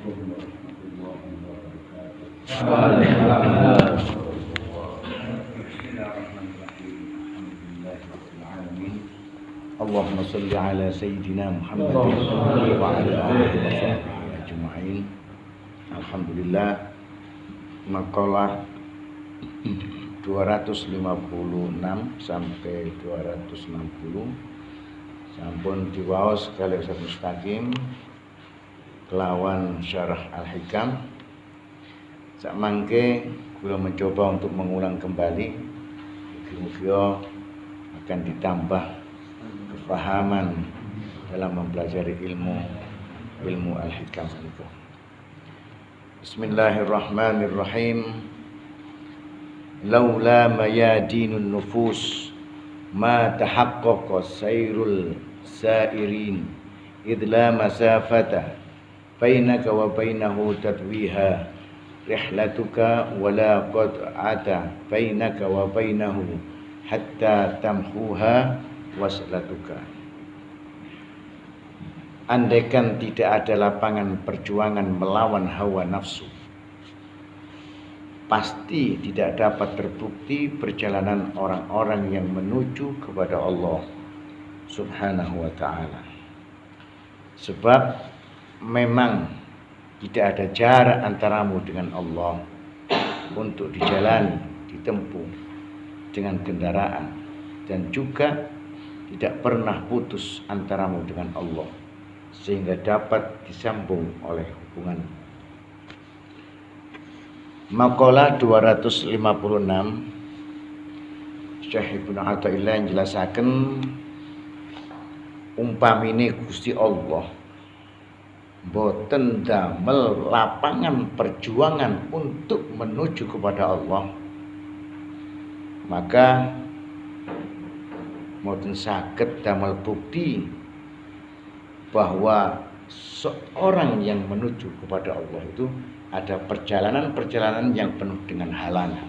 warahmatullahi wabarakatuh. Bismillahirrahmanirrahim. Alhamdulillahirabbil alamin. Allahumma shalli ala sayyidina Muhammadin wa ala alihi wa sahbihi ajma'in. Alhamdulillah. Makalah 256 sampai 260 sampun diwaos kalih Ustaz Mustaqim kelawan syarah Al-Hikam. Sakmangke kula mencoba untuk mengulang kembali, mugi-mugi akan ditambah kefahaman dalam mempelajari ilmu Al-Hikam itu. Bismillahirrahmanirrahim. Laula mayadinun nufus ma tahaqqaqa sayrul sairin idla masafata bainaka wa bainahu tadwiha rihlatuka wala qad'ata bainaka wa bainahu hatta tamhuha waslatuka. Andaikan tidak ada lapangan perjuangan melawan hawa nafsu, pasti tidak dapat terbukti perjalanan orang-orang yang menuju kepada Allah Subhanahu wa ta'ala. Sebab memang tidak ada jarak antaramu dengan Allah untuk dijalani, ditempuh dengan kendaraan, dan juga tidak pernah putus antaramu dengan Allah sehingga dapat disambung oleh hubungan. Maqalah 256 Syekh Ibnu Athaillah yang jelasaken umpamine Gusti Allah boten damel lapangan perjuangan untuk menuju kepada Allah, maka boten saged damel bukti bahwa seorang yang menuju kepada Allah itu ada perjalanan-perjalanan yang penuh dengan halangan.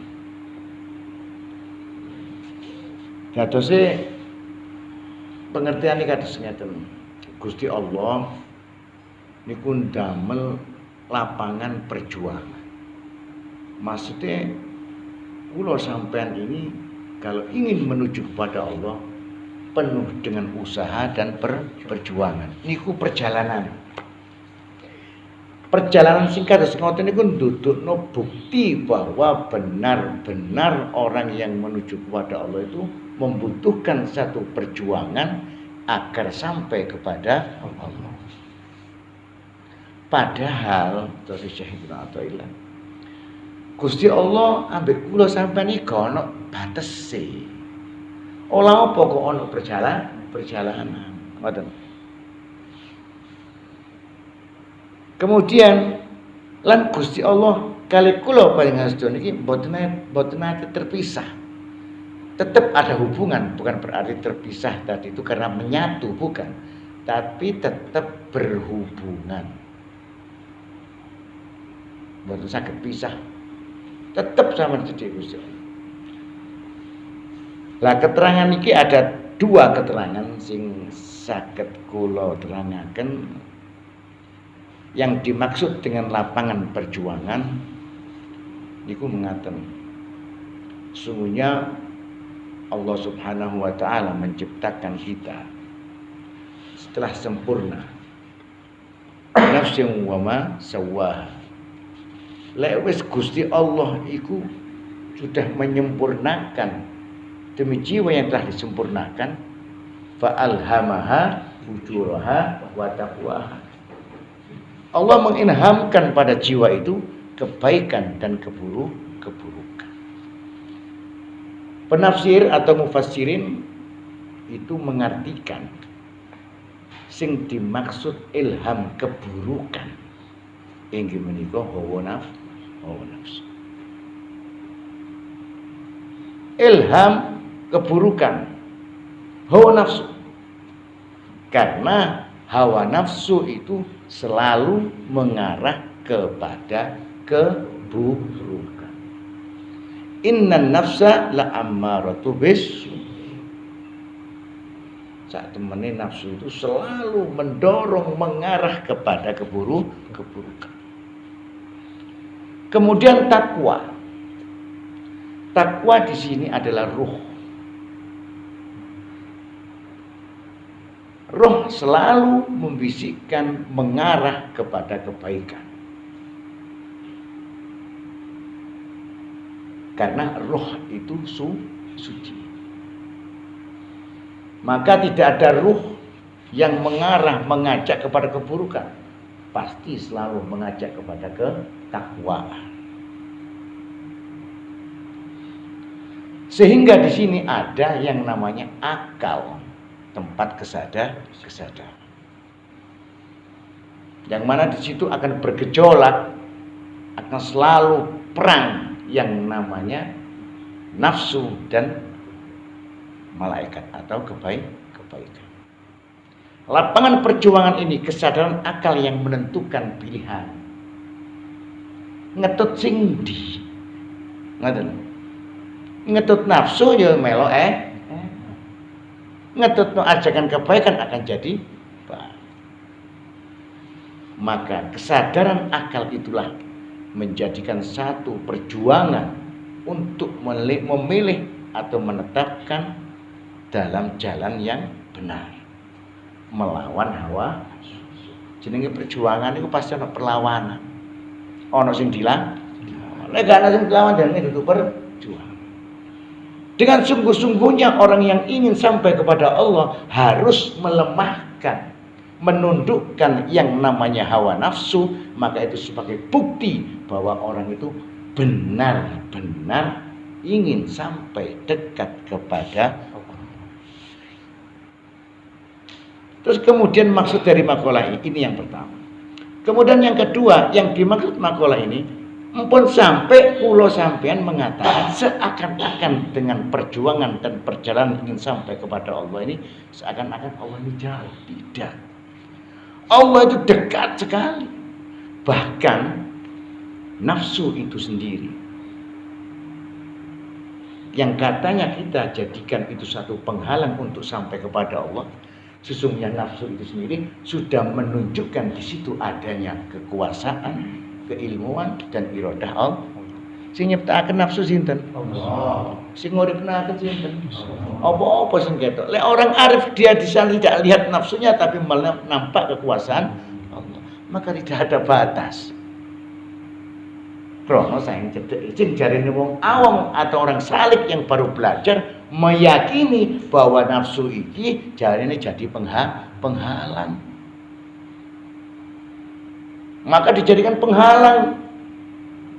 Dadose pengertiane kados ngeten. Gusti Allah niku ndamel lapangan perjuangan. Maksudnya kula sampean ini kalau ingin menuju kepada Allah penuh dengan usaha dan perjuangan. Niku perjalanan. Perjalanan singkat ngoten niku ndudukno bukti bahwa benar-benar orang yang menuju kepada Allah itu membutuhkan satu perjuangan agar sampai kepada Allah. Padahal terus Syekh Ibnu Athaillah, Gusti Allah ambek kula sampeyan iki ana batese. Ola apa kok ana perjalanan. Ngoten. Kemudian lan Gusti Allah kali kula panjenengan sedaya niki mboten terpisah. Tetap ada hubungan, bukan berarti terpisah tadi itu karena menyatu, bukan. Tapi tetap berhubungan. Mboten saged pisah. Tetap sama jadi Gusti Allah. Lah keterangan iki ada dua keterangan sing saged kula terangaken. Yang dimaksud dengan lapangan perjuangan niku mengaten, sungguhnya Allah Subhanahu wa ta'ala menciptakan kita setelah sempurna, nafsin wa ma sawwaha. Lek wis Gusti Allah iku sudah menyempurnakan demi jiwa yang telah disempurnakan, fa alhamaha fujuraha wa taqwaha. Allah mengilhamkan pada jiwa itu kebaikan dan keburukan. Penafsir atau mufassirin itu mengartikan sing dimaksud ilham keburukan inggih menika hawa nafsu. Ilham keburukan hawa nafsu. Karena hawa nafsu itu selalu mengarah kepada keburukan. Innan nafsa la ammaratu bis. Saat temene nafsu itu selalu mendorong mengarah kepada keburukan. Kemudian takwa. Takwa di sini adalah ruh. Ruh selalu membisikkan, mengarah kepada kebaikan. Karena ruh itu suci. Maka tidak ada ruh yang mengarah, mengajak kepada keburukan. Pasti selalu mengajak kepada ketakwaan. Sehingga di sini ada yang namanya akal, tempat kesadaran. Yang mana di situ akan bergejolak, akan selalu perang yang namanya nafsu dan malaikat atau kebaikan. Lapangan perjuangan ini kesadaran akal yang menentukan pilihan. Ngetut sing ndi? Ngoten. Ngetut nafsu ya melo ngetut no ajakan kebaikan akan jadi baik. Maka kesadaran akal itulah menjadikan satu perjuangan untuk memilih atau menetapkan dalam jalan yang benar, melawan hawa. Jenenge perjuangan itu pasti ada perlawanan. Ono sing dilang, nek gak ana sing dilawan dan itu perjuangan. Dengan sungguh-sungguhnya orang yang ingin sampai kepada Allah harus melemahkan, menundukkan yang namanya hawa nafsu, maka itu sebagai bukti bahwa orang itu benar-benar ingin sampai dekat kepada Allah. Terus kemudian maksud dari makalah ini yang pertama. Kemudian yang kedua, yang dimaksud makalah ini, mumpun sampai pulau sampean mengatakan seakan-akan dengan perjuangan dan perjalanan ingin sampai kepada Allah ini seakan-akan Allah ini jauh. Tidak. Allah itu dekat sekali. Bahkan nafsu itu sendiri yang katanya kita jadikan itu satu penghalang untuk sampai kepada Allah, sesungguhnya nafsu itu sendiri sudah menunjukkan di situ adanya kekuasaan, keilmuan dan iradah Allah. Sing nyiptakaken nafsu sinten? Allah. Sing nguripnaken sinten? Apa-apa sing ketok. Lek orang arif dia tidak lihat nafsunya tapi malah nampak kekuasaan Allah. Maka tidak ada batas. Krono saing cedhek sing jarene wong awam atau orang salik yang baru belajar meyakini bahwa nafsu iki jarene jadi penghalang. Maka dijadikan penghalang,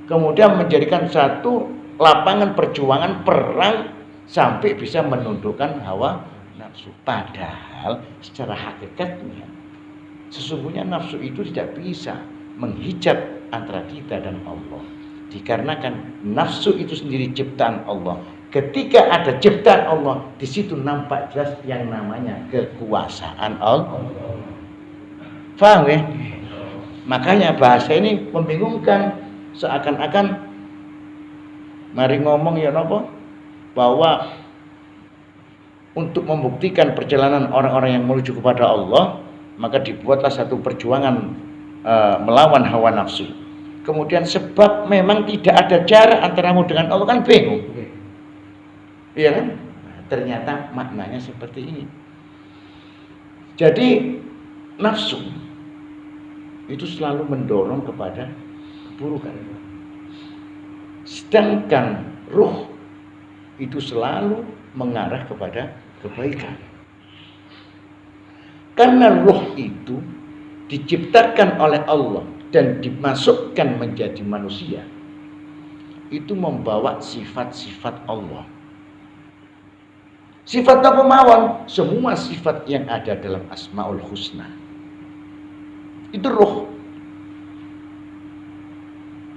kemudian menjadikan satu lapangan perjuangan perang sampai bisa menundukkan hawa nafsu. Padahal secara hakikatnya sesungguhnya nafsu itu tidak bisa menghijab antara kita dan Allah, dikarenakan nafsu itu sendiri ciptaan Allah. Ketika ada ciptaan Allah, di situ nampak jelas yang namanya kekuasaan Allah. Paham ya? Makanya bahasa ini membingungkan, seakan-akan mari ngomong ya napa bahwa untuk membuktikan perjalanan orang-orang yang menuju kepada Allah, maka dibuatlah satu perjuangan melawan hawa nafsu. Kemudian sebab memang tidak ada jarak antaramu dengan Allah, kan bingung. Iya kan? Ternyata maknanya seperti ini. Jadi nafsu itu selalu mendorong kepada keburukan. Sedangkan ruh itu selalu mengarah kepada kebaikan. Karena ruh itu diciptakan oleh Allah dan dimasukkan menjadi manusia, itu membawa sifat-sifat Allah. Sifat apa mawon? Semua sifat yang ada dalam Asmaul Husna. Itu ruh.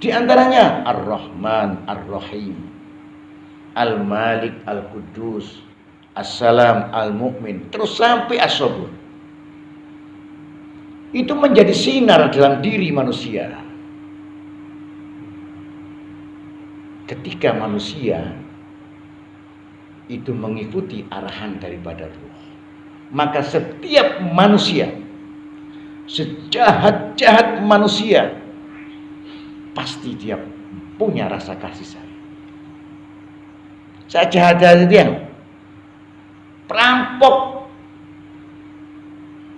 Di antaranya Ar-Rahman, Ar-Rahim, Al-Malik, Al-Qudus, As-Salam, Al-Mu'min, terus sampai As-Sabur. Itu menjadi sinar dalam diri manusia. Ketika manusia itu mengikuti arahan daripada ruh, maka setiap manusia, sejahat-jahat manusia, pasti dia punya rasa kasih sayang. Saya jahat-jahat dia, perampok,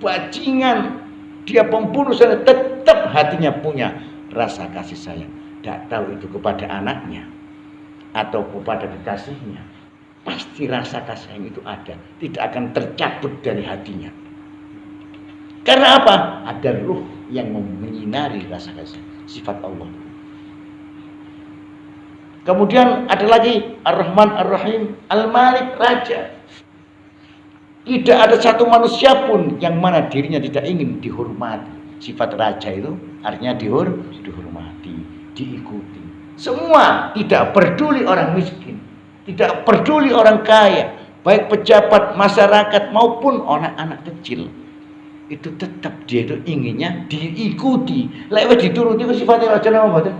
bajingan, dia pembunuh, saya tetap hatinya punya rasa kasih sayang. Tidak tahu itu kepada anaknya atau kepada kekasihnya, pasti rasa kasih sayang itu ada, tidak akan tercabut dari hatinya. Karena apa? Ada ruh yang menyinari rasa kasih, sifat Allah. Kemudian ada lagi Ar-Rahman Ar-Rahim, Al-Malik, Raja. Tidak ada satu manusia pun yang mana dirinya tidak ingin dihormati. Sifat raja itu artinya dihormati, diikuti. Semua, tidak peduli orang miskin, tidak peduli orang kaya, baik pejabat, masyarakat maupun anak-anak kecil. Itu tetap dia itu inginnya diikuti. Lewat dituruti sifatnya raja nama badan.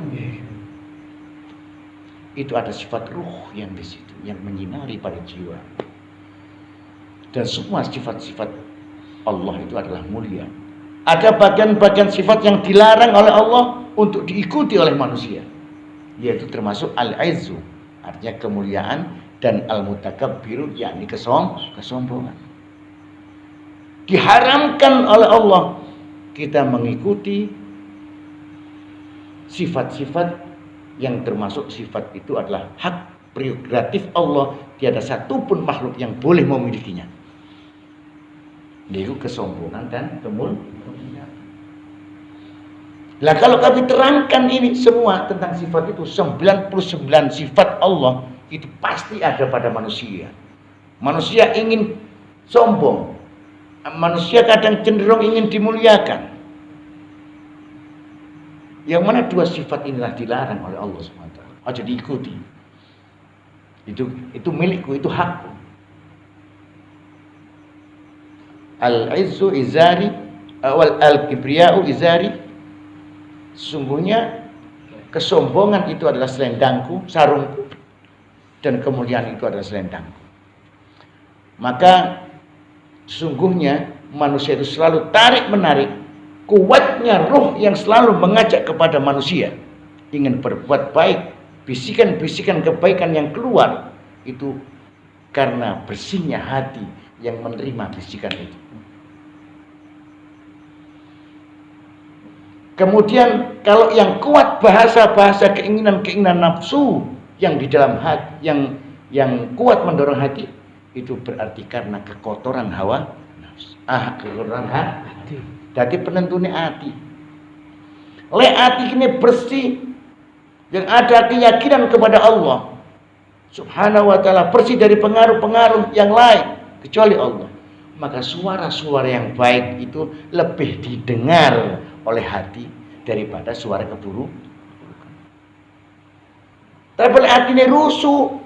Itu ada sifat ruh yang di situ, yang menyinari pada jiwa. Dan semua sifat-sifat Allah itu adalah mulia. Ada bagian-bagian sifat yang dilarang oleh Allah untuk diikuti oleh manusia, yaitu termasuk al-izzu, artinya kemuliaan, dan al-mutakabbiru, yakni kesombongan. Diharamkan oleh Allah kita mengikuti sifat-sifat yang termasuk sifat itu adalah hak prerogatif Allah. Tiada satupun makhluk yang boleh memilikinya. Yaitu kesombongan dan kemuliaan. Nah, kalau kami terangkan ini semua tentang sifat itu, 99 sifat Allah itu pasti ada pada manusia. Manusia ingin sombong. Manusia kadang cenderung ingin dimuliakan. Yang mana dua sifat inilah dilarang oleh Allah SWT. Aja diikuti. Itu milikku, itu hakku. Al-izzu izari, al-kibriya'u izari. Sungguhnya kesombongan itu adalah selendangku, sarungku, dan kemuliaan itu adalah selendangku. Maka sungguhnya manusia itu selalu tarik-menarik. Kuatnya ruh yang selalu mengajak kepada manusia ingin berbuat baik. Bisikan-bisikan kebaikan yang keluar itu karena bersihnya hati yang menerima bisikan itu. Kemudian kalau yang kuat bahasa-bahasa keinginan-keinginan nafsu yang di dalam hati, yang kuat mendorong hati, itu berarti karena kekotoran hawa nafsu. Kekotoran hati. Jadi penentunya hati. Le hati ini bersih, yang ada keyakinan kepada Allah Subhanahu wa ta'ala, bersih dari pengaruh-pengaruh yang lain kecuali Allah. Maka suara-suara yang baik itu lebih didengar oleh hati daripada suara keburukan. Tapi kalau hati ini rusuh,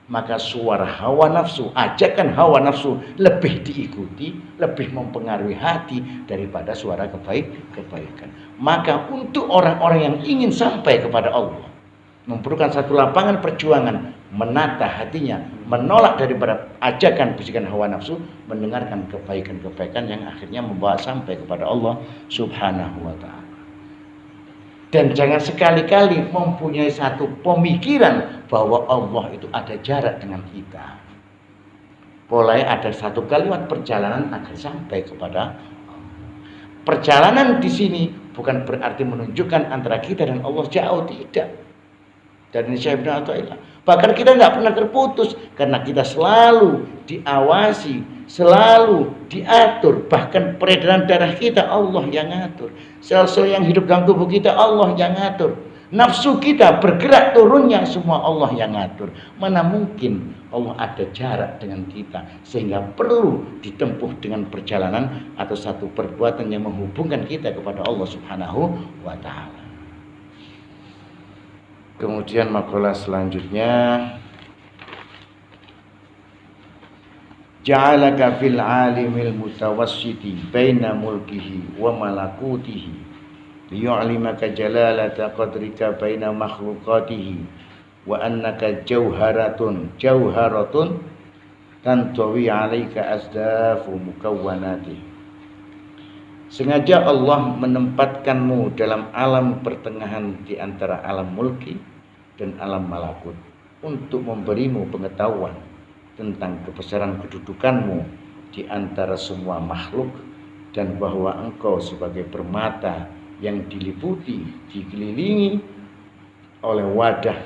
maka suara hawa nafsu, ajakan hawa nafsu lebih diikuti, lebih mempengaruhi hati daripada suara kebaikan. Maka untuk orang-orang yang ingin sampai kepada Allah, memerlukan satu lapangan perjuangan, menata hatinya, menolak daripada ajakan bisikan hawa nafsu, mendengarkan kebaikan-kebaikan yang akhirnya membawa sampai kepada Allah Subhanahu wa ta'ala. Dan jangan sekali-kali mempunyai satu pemikiran bahwa Allah itu ada jarak dengan kita. Mulai ada satu kalimat perjalanan agar sampai kepada Allah. Perjalanan di sini bukan berarti menunjukkan antara kita dan Allah jauh, tidak. Dan ini Syekh Ibnu Athaillah. Bahkan kita tidak pernah terputus karena kita selalu diawasi, selalu diatur. Bahkan peredaran darah kita Allah yang ngatur. Sel-sel yang hidup dalam tubuh kita Allah yang ngatur. Nafsu kita bergerak turunnya semua Allah yang ngatur. Mana mungkin Allah ada jarak dengan kita sehingga perlu ditempuh dengan perjalanan atau satu perbuatan yang menghubungkan kita kepada Allah Subhanahu wa ta'ala. Kemudian makalah selanjutnya, ja'alaka fil alimil mutawassiti baina mulkihi wa malakutihi liyu'limaka jalalata qadrika baina makhluqatihi wa annaka jauharatun tantawi 'alaika asdafu mukawwanatih. Sengaja Allah menempatkanmu dalam alam pertengahan di antara alam mulki dan alam malakut untuk memberimu pengetahuan tentang kebesaran kedudukanmu di antara semua makhluk, dan bahwa engkau sebagai permata yang diliputi, dikelilingi oleh wadah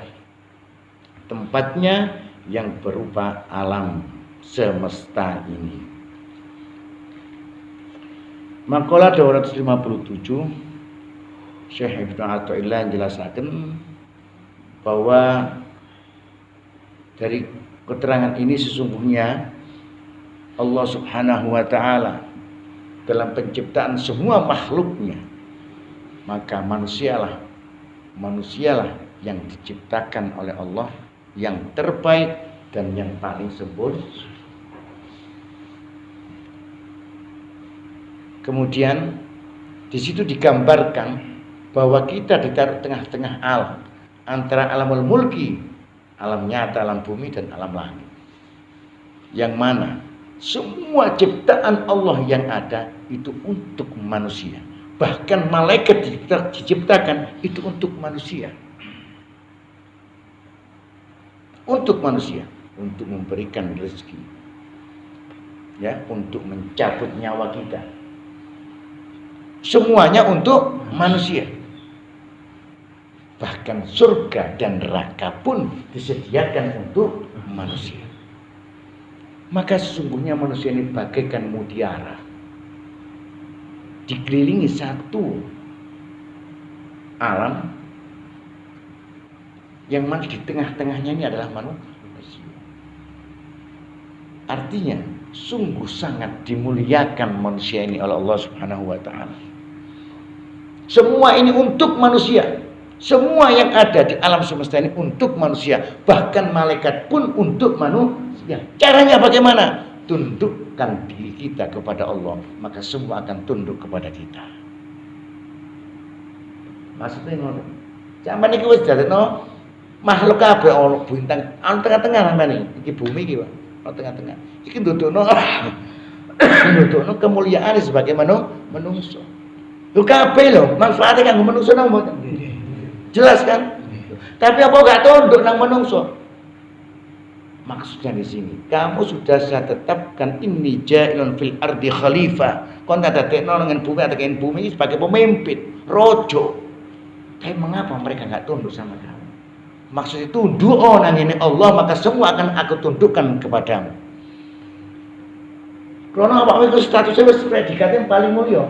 tempatnya yang berupa alam semesta ini. Makalah 257, Syekh Ibnu Athaillah menjelaskan bahwa dari keterangan ini sesungguhnya Allah Subhanahu wa taala dalam penciptaan semua makhluknya, maka manusialah yang diciptakan oleh Allah yang terbaik dan yang paling sempurna. Kemudian di situ digambarkan bahwa kita ditaruh tengah-tengah alam, antara alamul mulki, alam nyata, alam bumi, dan alam langit, yang mana semua ciptaan Allah yang ada itu untuk manusia. Bahkan malaikat diciptakan itu untuk manusia. Untuk manusia, untuk memberikan rezeki, ya, untuk mencabut nyawa kita. Semuanya untuk manusia. Bahkan surga dan neraka pun disediakan untuk manusia. Maka sesungguhnya manusia ini bagaikan mutiara, dikelilingi satu alam yang mana di tengah-tengahnya ini adalah manusia. Artinya sungguh sangat dimuliakan manusia ini oleh Allah Subhanahu wa taala. Semua ini untuk manusia. Semua yang ada di alam semesta ini untuk manusia. Bahkan malaikat pun untuk manusia. Caranya bagaimana? Tundukkan diri kita kepada Allah, maka semua akan tunduk kepada kita. Maksudnya ngono. Zaman iki wis dadekno makhluk kabeh ana bintang, ana tengah-tengah sampeyan iki bumi iki, Pak. Ana tengah-tengah. Iki ndudukno ndudukno kemuliaan sebagai manungsa. Lho kabeh lho, manfaatnya kanggo manungsa nang mboten. Jelas kan? Tapi apa gak tunduk nang manungsa? Maksudnya di sini, kamu sudah saya tetapkan inni ja'ilun fil ardi khalifah. Kon tak dadekno nang bumi sebagai pemimpin, rojo. Tapi mengapa mereka enggak tunduk sama kamu? Maksudnya tunduk nang ini Allah, maka semua akan aku tundukkan kepadamu. Karena apa itu statusnya wis predikatnya paling mulia.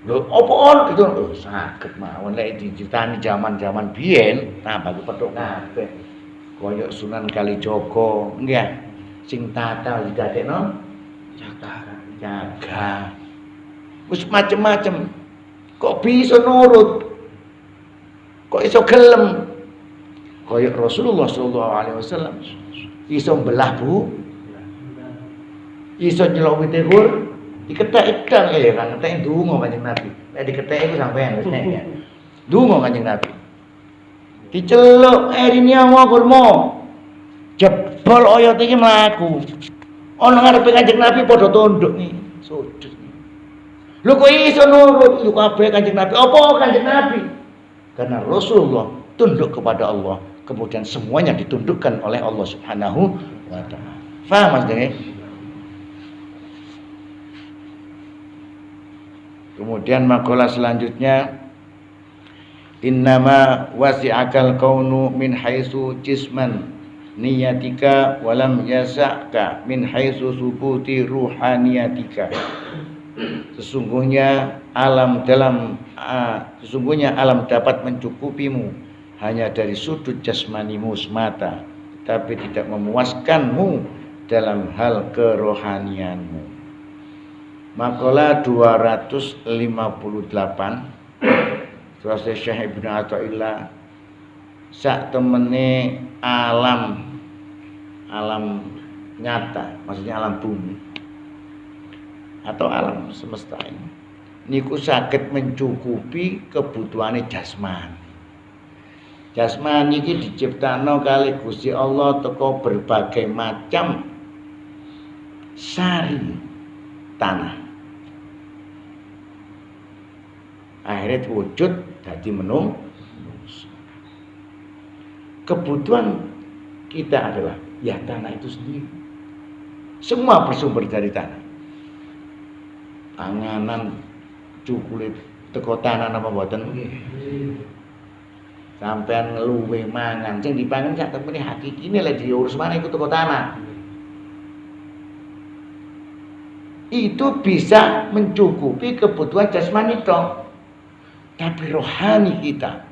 Lho apa on gitu lho saged mawon lek diceritani zaman-zaman biyen tambah petuk kabeh. Kaya Sunan Kalijaga nggih sing tata didadekno jaga. Wis macem-macem. Kok bisa nurut? Kok iso gelem? Kaya Rasulullah sallallahu alaihi wasallam iso mbelah bu. Iso nyelowiti hur. Diketek kan ya kan, ketek ndonga Kanjeng Nabi. Nek diketek iku sampean wis nek ya. Ndonga Kanjeng Nabi. Diceluk erini awa kurma. Jebol oyot iki mlaku. Ana ngarepe Kanjeng Nabi padha tunduk nih, sujud. Lho kok iso nurut lu kabeh Kanjeng Nabi? Apa Kanjeng Nabi? Karena Rasulullah tunduk kepada Allah, kemudian semuanya ditundukkan oleh Allah Subhanahu wa taala. Paham Mas Dene? Kemudian makalah selanjutnya, innama wasi'akal kaunu min haitsu jisman niyatika walam yasa'ka min haitsu subuti ruhaniyatika. Sesungguhnya alam dapat mencukupimu hanya dari sudut jasmanimu semata, tapi tidak memuaskanmu dalam hal kerohanianmu. Makalah 258 Surah Syekh Ibnu Athaillah, sak temene alam nyata, maksudnya alam bumi atau alam semesta ini niku saged mencukupi kebutuhane jasmani. Jasmani iki diciptakno kali Gusti Allah teko berbagai macam sari tanah. Akhirnya wujud dadi menung. Kebutuhan kita adalah ya tanah itu sendiri. Semua bersumber dari tanah. Panganan cukulit teko tanah napa mboten? Sampean luwih mangan sing dipangan sak temene hakikine lek diurus maneh iku teko tanah. Itu bisa mencukupi kebutuhan jasmani toh. Tapi rohani kita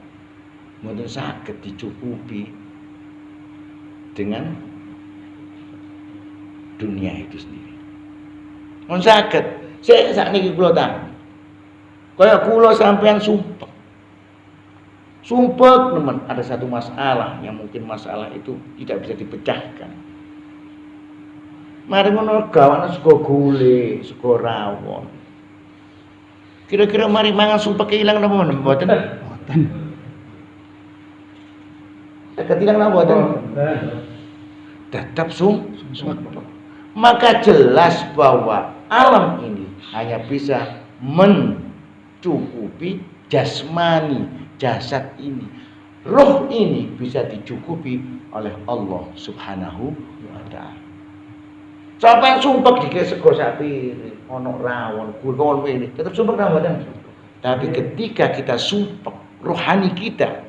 mboten saged dicukupi dengan dunia itu sendiri. Mun saged, sik sakniki kula tak. Kaya kula sampean sumpek. Sumpek teman, ada satu masalah yang mungkin masalah itu tidak bisa dipecahkan. Mari ngono gawane sego gule, sego rawon. Kira-kira mari mangan sumpek ilang napa mboten? Mboten. Ketilang napa mboten? Tetap sumpek. Maka jelas bahwa alam ini hanya bisa mencukupi jasmani, jasad ini. Roh ini bisa dicukupi oleh Allah Subhanahu wa ta'ala. Sampai sumpek dikira sego sapi, ono rawon, gulon ini, tetap sumpek napa. Tapi ketika kita sumpek rohani kita,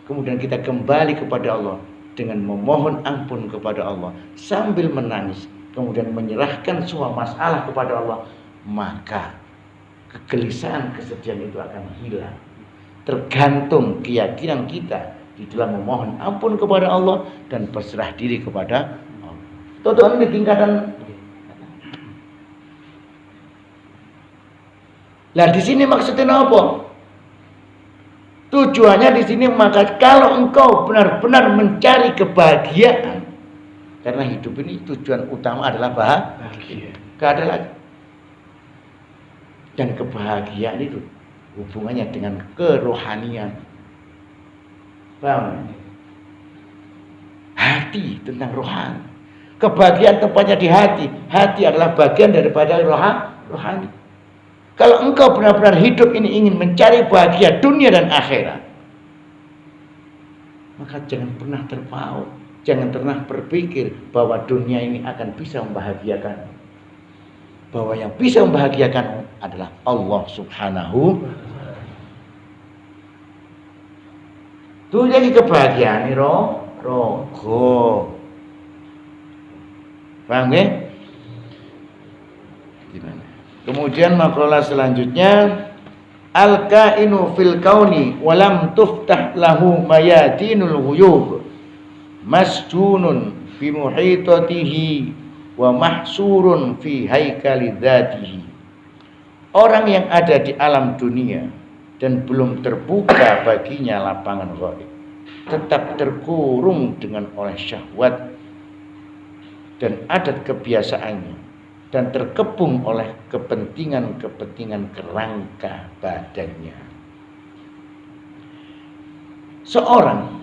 kemudian kita kembali kepada Allah dengan memohon ampun kepada Allah sambil menangis, kemudian menyerahkan semua masalah kepada Allah, maka kegelisahan, kesedihan itu akan hilang. Tergantung keyakinan kita di dalam memohon ampun kepada Allah dan berserah diri kepada Allah. Tonton di tingkatan. Lah di sini maksudnya apa? Tujuannya di sini maka kalau engkau benar-benar mencari kebahagiaan, karena hidup ini tujuan utama adalah bahagia. Gak ada lagi. Dan kebahagiaan itu hubungannya dengan kerohanian. Paham? Hati tentang rohani. Kebahagiaan tempatnya di hati. Hati adalah bagian daripada rohani. Kalau engkau benar-benar hidup ini ingin mencari bahagia dunia dan akhirat, maka jangan pernah terpaut. Jangan pernah berpikir bahwa dunia ini akan bisa membahagiakan. Bahwa yang bisa membahagiakan adalah Allah Subhanahu. Itu jadi kebahagiaan ini rogo. Paham ya? Gimana? Kemudian makalah selanjutnya, al-kainu fil kauni walam tuftah lahu mayadinul ghuyub masjunun fi muhitatihi wa mahsurun fi haikali dzatihi. Orang yang ada di alam dunia dan belum terbuka baginya lapangan ghaib, tetap terkurung dengan oleh syahwat dan adat kebiasaannya, dan terkepung oleh kepentingan-kepentingan kerangka badannya. Seorang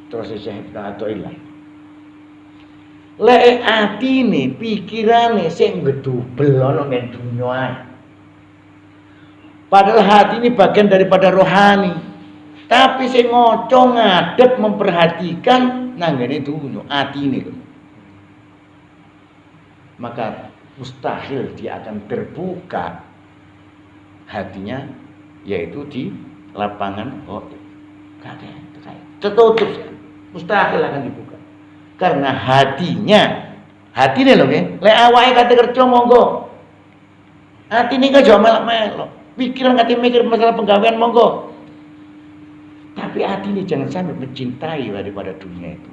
terus Syekh Ibnu Athaillah lek atine pikirane sing gedubel ana ning dunya. Padahal hati ini bagian daripada rohani. Tapi sing ngoco ngadeg memperhatikan nanggane dunya atine lho. Maka mustahil dia akan terbuka hatinya, yaitu di lapangan ghaib. Tertutup, mustahil akan dibuka. Karena hatine lho nggih, lek awake kate kerja monggo. Atine kok melok-melok, pikiran kate mikir masalah penggawean monggo. Tapi atine jangan sampai mencintai daripada dunia itu.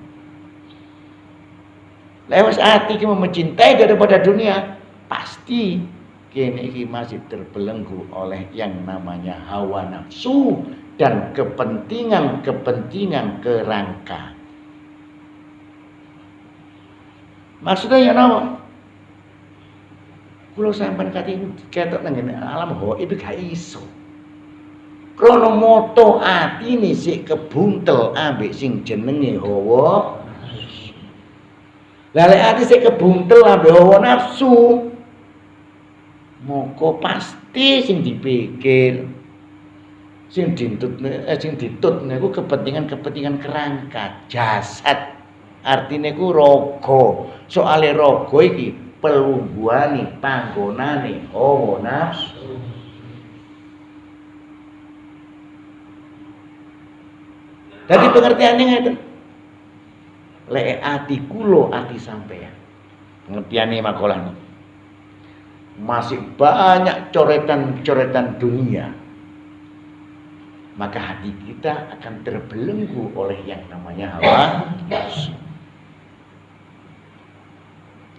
Lewat hati kita mencintai daripada dunia, pasti kini iki masih terbelenggu oleh yang namanya hawa nafsu dan kepentingan-kepentingan kerangka. Maksudnya ya nama, kalau sampai kata ini ketok nang alam ghaib gak iso. Krono moto atine sik kebuntel ambek sing jenenge hawa. Lah lek ati sik kebuntel ambek hawa nafsu, Moko pasti sing dipikir sing ditut niku kepentingan kerangka jasad. Artine ku raga. Soale raga iki pelungguhane panggonane hawa nafsu. Dadi pengertiane ngeten. Lek ati kula ati sampeyan. Pengertiane makalah ini. Masih banyak coretan-coretan dunia. Maka hati kita akan terbelenggu oleh yang namanya hawa nafsu.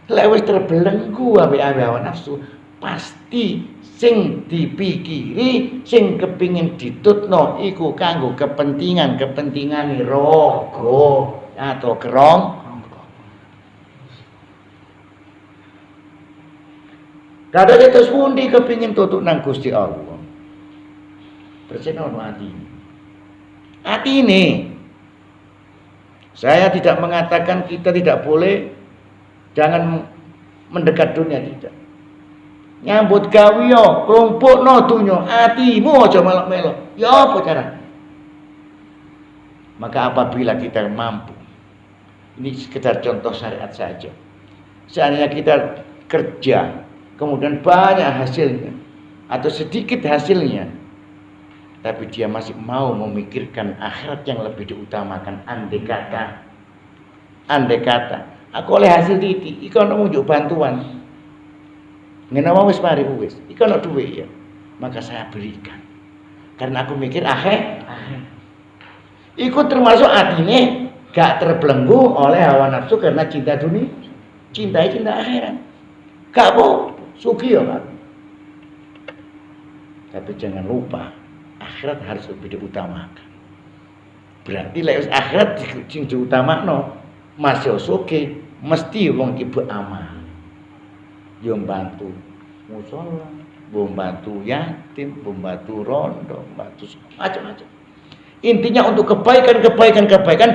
Lek wis terbelenggu ambek hawa nafsu, pasti sing dipikiri, sing kepingin ditutno iku kanggo kepentingan raga atau kerong. Kadang terus pundi kepingin tutuk nang Gusti Allah. Percaya ono ati ini. Saya tidak mengatakan kita tidak boleh jangan mendekat dunia, tidak. Nyambut gawe yo, klumpukno dunya, atimu aja melok-melok. Ya apa cara? Maka apabila kita mampu, ini sekedar contoh syariat saja. Seandainya kita kerja, kemudian banyak hasilnya atau sedikit hasilnya, tapi dia masih mau memikirkan akhirat yang lebih diutamakan. Andai kata aku oleh hasil titik, iku ana munjuk bantuan. Ngene wae wis mari wis. Iku ana duit ya. Maka saya berikan. Karena aku mikir akhir. Iku termasuk atine gak terbelenggu oleh hawa nafsu karena cinta dunia. Cinta akhirat. Gak apa, sugi ya kan. Tapi jangan lupa akhirat harus lebih diutamakan. Berarti lek akhirat sing diutamakno masih sugi, mesti wong iki beramal. Yo bantu musala, membantu yatim, membantu rondo, membantu macam-macam. Intinya untuk kebaikan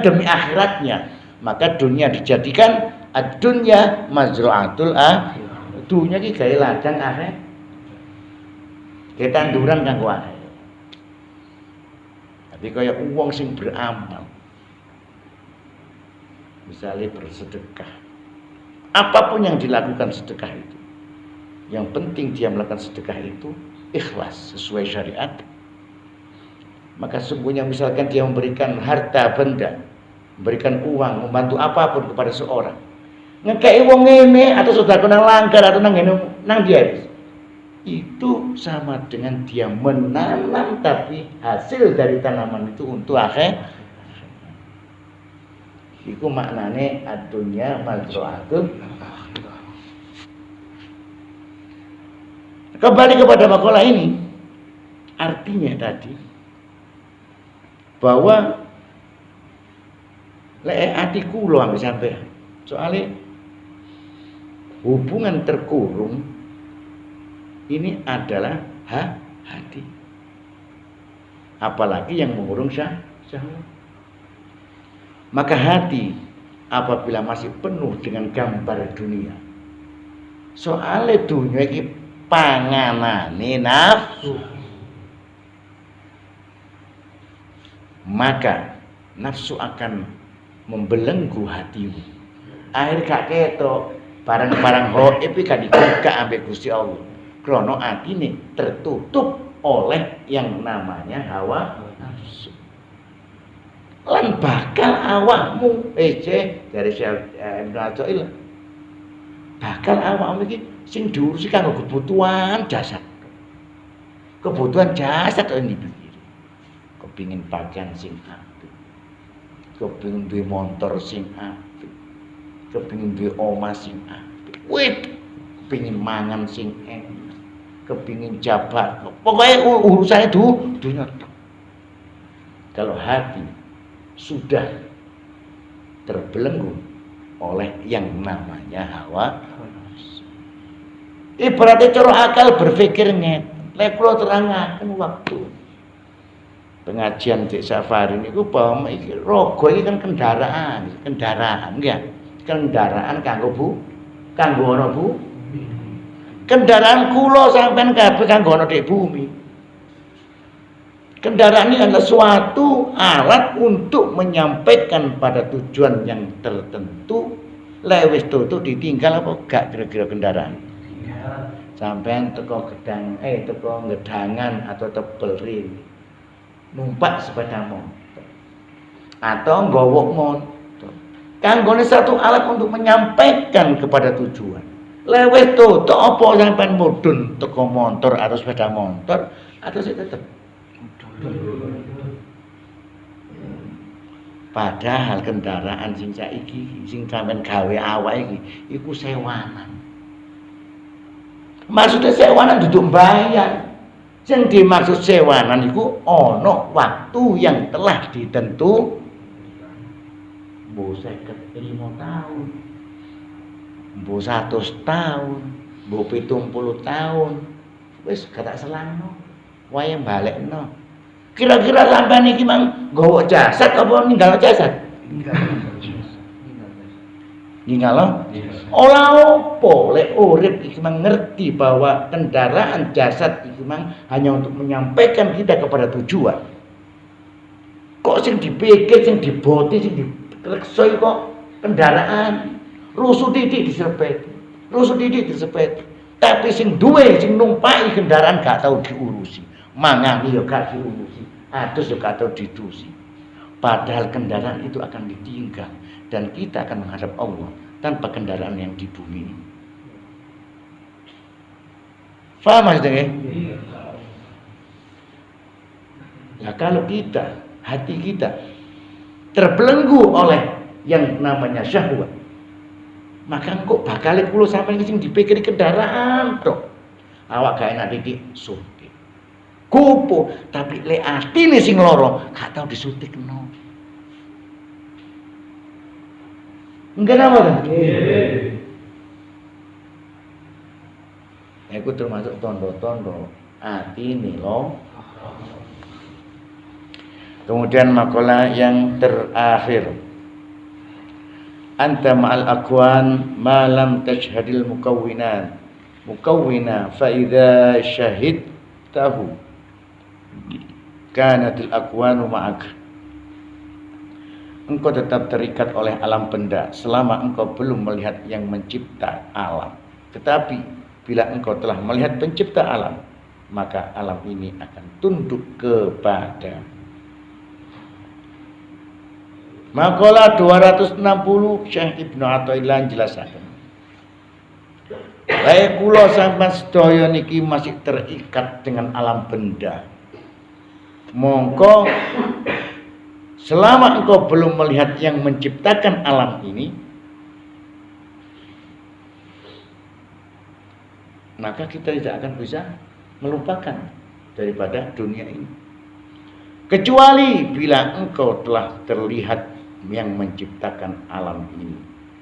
demi akhiratnya. Maka dunia dijadikan ad-dunya mazra'atul akhirah. Dunia iki gawe ladang akhirat. Ketanduran kanggo akhirat. Tapi kaya wong sing beramal. Misalnya bersedekah. Apapun yang dilakukan sedekah itu, yang penting dia melakukan sedekah itu ikhlas sesuai syariat. Maka sungguhnya misalkan dia memberikan harta benda, memberikan uang, membantu apapun kepada seorang, ngekei wong ngene atau sedekah nang langgar atau nang ngene nang dia, itu sama dengan dia menanam, tapi hasil dari tanaman itu untuk akhirat. Iku maknane ad-dunya mazra'atul. Kembali kepada makalah ini, artinya tadi bahwa lek ati kula ambek sampean, soalnya hubungan terkurung ini adalah hati. Apalagi yang mengurung syahwat. Maka hati apabila masih penuh dengan gambar dunia, soalnya dunia ini panganane nafsu, maka nafsu akan membelenggu hatimu. Akhir gak ketok barang-barang hoib iki gak dibuka ambek Gusti Allah. Krono atine tertutup oleh yang namanya hawa nafsu. Lan bakal awakmu dari Syekh Ibnu Athaillah, bakal awakmu iki sing diurusi kanggo kebutuhan jasad. Kebutuhan jasad ini dipikir. Kepingin pakaian sing apik. Kepingin duwe motor sing apik. Kepingin duwe omah sing apik. Kepingin mangan sing enak. Kepingin jabat. Pokoknya urusannya dunia. Kalau hati sudah terbelenggu oleh yang namanya hawa nafsu. Ibaratnya cara akal berpikirnya, lek kula terangaken waktu pengajian di safari niku bahwa iki raga iki kan kendaraan ya. Kendaraan kanggo ana Kendaraan kula sampean kabeh kanggo ana di bumi. Kendaraan ini adalah suatu alat untuk menyampaikan pada tujuan yang tertentu. Lewis tutu ditinggal apa gak kira-kira kendaraan? Sampean teko gedangan atau tebel ring. Numpak sepeda motor. Atau nggowok motor. Kanggone satu alat untuk menyampaikan kepada tujuan. Lewis tutu apa sampean mudhun teko motor atau sepeda motor atau sik tetep padahal kendaraan sing saiki sing sampean gawe awake iki iku sewanan. Maksudnya sewanan duduk bayar. Sing dimaksud sewanan iku ana waktu yang telah ditentu. Mbok 55 tahun. Mbok 100 tahun, mbok 70 tahun. Wis gak tak selangno. Wae balekno. Kira-kira sampean iki mang nggawa jasad apa ninggal jasad? Ninggal. Ora apa lek urip iki mang ngerti bahwa kendaraan jasad iki mang hanya untuk menyampaikan kita kepada tujuan. Kok sing dipikir, sing diboti, sing direksa kok kendaraan. Rusuh titik disepet. Rusuh titik disepet. Tapi sing duwe, sing numpaki kendaraan gak tau diurusi. Mangan ya gak diurusi, adus ya gak tau didusi. Padahal kendaraan itu akan ditinggal dan kita akan menghadap Allah tanpa kendaraan yang di bumi ini. Faham maksudnya? Nah kalau kita, hati kita terbelenggu oleh yang namanya syahwat, maka kok bakal kulo sampai sing dipikir kendaraan tok. Awak gak enak didik suntik. Kupu, tapi lek atine sing lara gak tau disuntikno. Enggak apa kan? Iku termasuk tondo-tondo atine lho. Kemudian makalah yang terakhir. Anta ma'al aqwan ma lam tashhadil mukawwinat. Mukawwina fa idza syahidtahu kanatil aqwanu ma'ak. Engkau tetap terikat oleh alam benda selama engkau belum melihat yang mencipta alam. Tetapi bila engkau telah melihat pencipta alam, maka alam ini akan tunduk kepada. Makalah 260 Syekh Ibnu Athaillah jelaskan. Lae kula sampeyan sedaya niki masih terikat dengan alam benda. Mongko selama engkau belum melihat yang menciptakan alam ini, maka kita tidak akan bisa melupakan daripada dunia ini. Kecuali bila engkau telah terlihat yang menciptakan alam ini.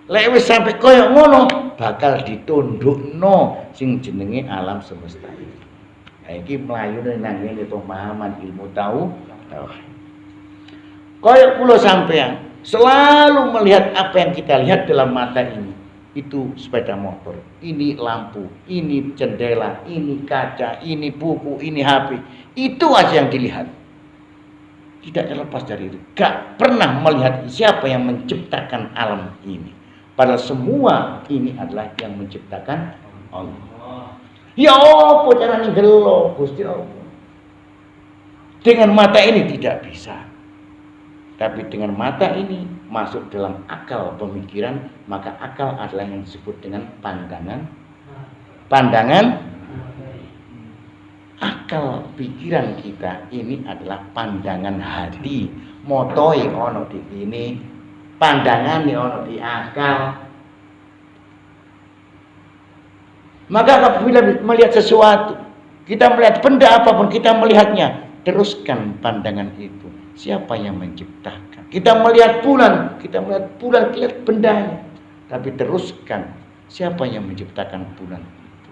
Lek wis sampai koyo ngono, bakal ditundukno sing jenenge alam semesta ini. Nah, iki mlayune nang ngene pemahaman ilmu tahu. Koyo kula sampean selalu melihat apa yang kita lihat dalam mata ini. Itu sepeda motor, ini lampu, ini jendela, ini kaca, ini buku, ini HP. Itu aja yang dilihat. Tidak terlepas dari itu. Gak pernah melihat siapa yang menciptakan alam ini. Padahal semua ini adalah yang menciptakan Allah. Ya apa caranya gelo Gusti Allah. Dengan mata ini tidak bisa. Tapi dengan mata ini masuk dalam akal pemikiran, maka akal adalah yang disebut dengan pandangan. Pandangan. Akal pikiran kita ini adalah pandangan hati. Motoi ono di ini, pandangan ini ono di akal. Maka apabila melihat sesuatu, kita melihat benda apapun, kita melihatnya, teruskan pandangan itu. Siapa yang menciptakan? Kita melihat bulan, kita lihat bendanya. Tapi teruskan, siapa yang menciptakan bulan itu?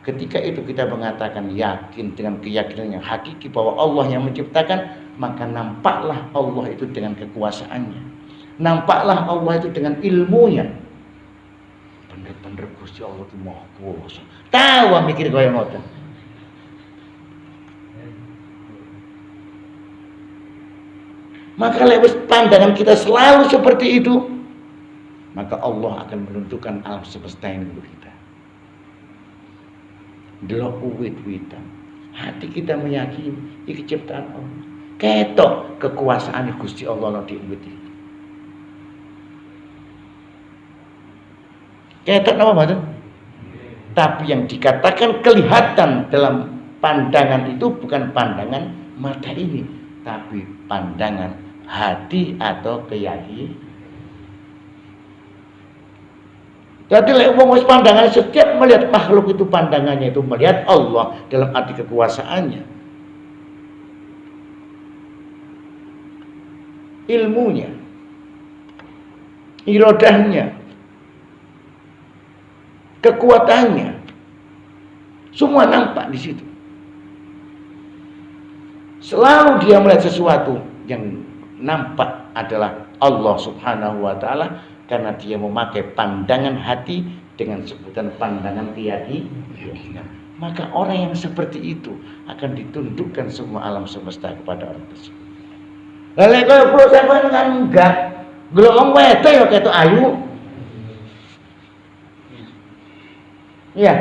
Ketika itu kita mengatakan yakin dengan keyakinan yang hakiki bahwa Allah yang menciptakan, maka nampaklah Allah itu dengan kekuasaannya. Nampaklah Allah itu dengan ilmunya. Benar bener Gusti Allah ki Maha Kuwasa. Tahu mikir kaya ngoten. Maka lewat pandangan kita selalu seperti itu, maka Allah akan menentukan alam semesta ini untuk kita. Delok uwit-witan. Hati kita meyakini iki ciptaan Allah. Ketok kekuasaan Gusti Allah di uwit itu. Ketok apa maksud? Tapi yang dikatakan kelihatan dalam pandangan itu bukan pandangan mata ini, tapi pandangan hati atau keyakinan. Jadi wong wis pandangan setiap melihat makhluk itu pandangannya itu melihat Allah dalam arti kekuasaannya. Ilmunya, iradahnya, kekuatannya, semua nampak di situ. Selalu dia melihat sesuatu yang nampak adalah Allah Subhanahu wa taala karena dia memakai pandangan hati dengan sebutan pandangan keyakinan. Maka orang yang seperti itu akan ditundukkan semua alam semesta kepada orang tersebut. Lalu kalau perlu sampean kan enggak, belum wedok ya ketok ayu. Iya.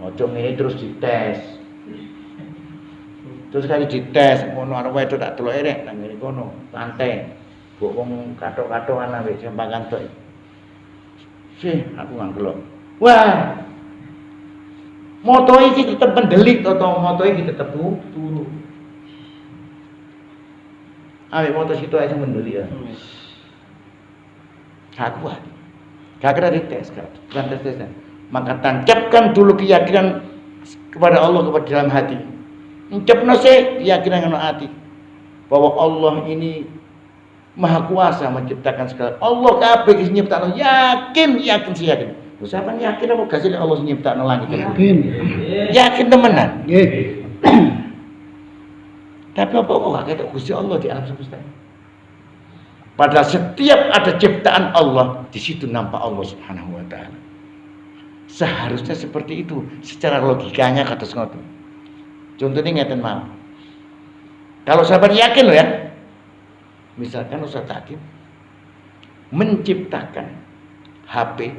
Ojo ngene terus dites. Terus kali dites ngono arep wedok tak delok erek nang ngene kono, santai. Mbok wong kathok-kathokan ae sembang kantok. Sih, aku ngangelok. Wah. Moto iki tetep pendelik atau moto iki tetep turu. Awe moto situ aja mendelik ya. Gak kuat. Gak kena dites kan. Tes-tesan. Maka tancapkan dulu keyakinan kepada Allah kepada dalam hati. Encapno sih keyakinan dalam hati bahwa Allah ini Maha Kuasa menciptakan segala. Allah kabeh iki nyiptakno yakin sih yakin. Lho sampean yakin apa gak sih Allah nyiptakno langit? Yakin. Yakin temenan. Nggih. Tapi apa kok gak ketok Gusti Allah di alam semesta? Padahal setiap ada ciptaan Allah, di situ nampak Allah Subhanahu wa taala. Seharusnya seperti itu secara logikanya kados ngoten. Contohnya ngeten mau. Kalau sahabat yakin loh ya. Misalkan Ustaz Hakim menciptakan HP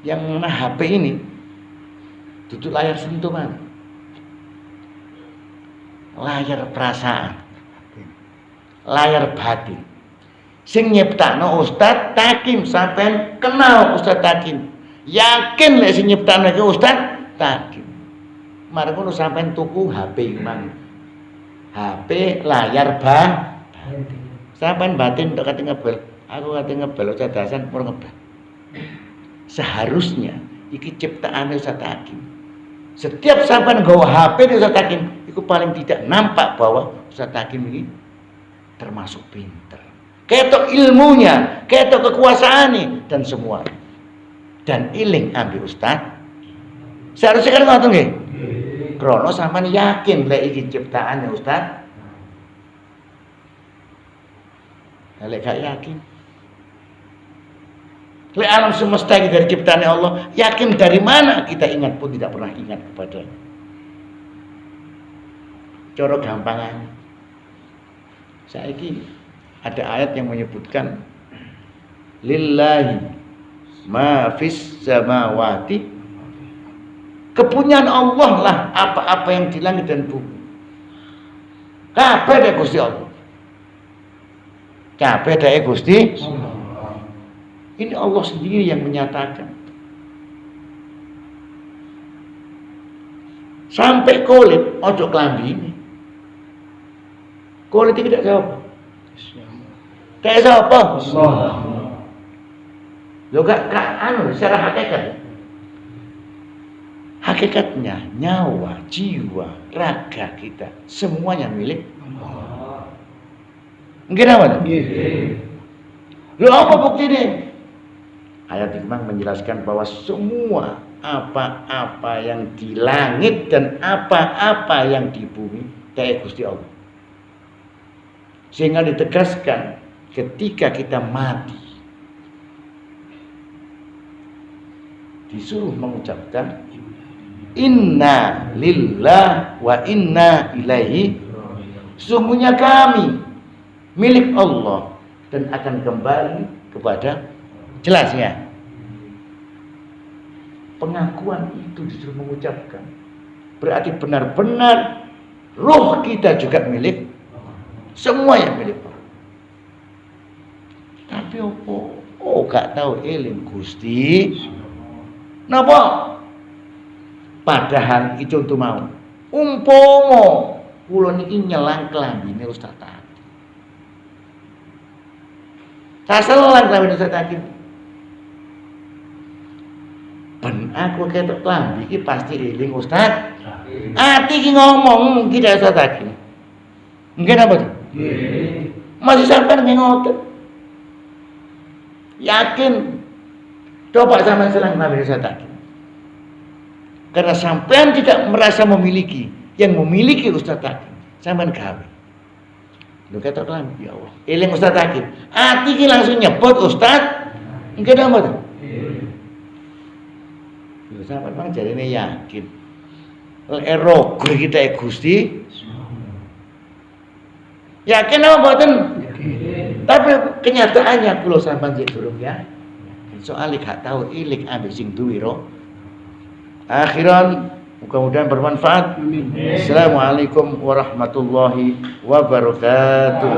yang mana HP ini duduk layar sentuhan, layar perasaan, layar batin. Sing nyiptakno Ustaz Hakim sampean kenal Ustaz Hakim. Yakin lek sing nyiptakno iki Ustaz Hakim. Mari ngono sampean tuku HP mang. HP layar batin. Sampean batin untuk kate ngebel. Aku kate ngebel cadasan pur ngebel. Seharusnya iki ciptaane Ustaz Hakim. Setiap sampean nggawa HP di Ustaz Hakim, iku paling tidak nampak bahwa Ustaz Hakim ini termasuk pinter. Ketok ilmunya, ketok kekuasaannya dan semua. Dan iling ambil Ustaz. Seharusnya kan ngoten nggih. Krono sampean yakin lek iki ciptaane Ustaz. Lek gak yakin. Lek alam semesta ini dari ciptaan Allah, yakin dari mana kita ingat pun tidak pernah ingat kepadanya. Cara gampangannya. Saiki ada ayat yang menyebutkan lillahi ma fis samawati, kepunyaan Allah lah apa-apa yang di langit dan bumi. Kabeh dek Gusti Allah. Kabeh dek Gusti Allah. Ini Allah sendiri yang menyatakan. Sampai kulit ojo klambi ini. Kulit itu tidak siapa? Kayak siapa? Lo gak secara hakikat. Hakikatnya nyawa, jiwa, raga kita semuanya milik Allah. Mungkin apa? Lo apa bukti ini? Ayat Hikmah menjelaskan bahwa semua apa-apa yang di langit dan apa-apa yang di bumi dari Gusti Allah. Sehingga ditegaskan ketika kita mati, disuruh mengucapkan inna lillah wa inna ilaihi, sungguhnya kami milik Allah dan akan kembali kepada, jelas ya, pengakuan itu disuruh mengucapkan berarti benar-benar roh kita juga milik, semua yang milik Allah. Tapi gak tahu eling Gusti napa, padahal iki contoh mau umpama kula niki nyelang klambine Ustaz Taki, saselang klambine Ustaz Taki, ben aku ketok klambi iki pasti eling Ustaz ati iki ngomong mungkin ada Ustaz Taki mungkin apa tuh masih sampai ngoten yakin. Coba sampean selang klambi Ustaz Taki, karena sampean tidak merasa memiliki, yang memiliki Ustaz Taki sampean gawe. Lho ketok klambi ya Allah eling Ustaz Taki ati iki langsung nyebut Ustaz mungkin apa tuh sampai bang jarine yakin rogo kita Gusti yakin apa mboten, tapi kenyataannya kula sampean sik durung ya, soalnya gak tahu ilik ambek sing duwe ro. Akhiran mudah-mudahan bermanfaat. Assalamualaikum warahmatullahi wabarakatuh.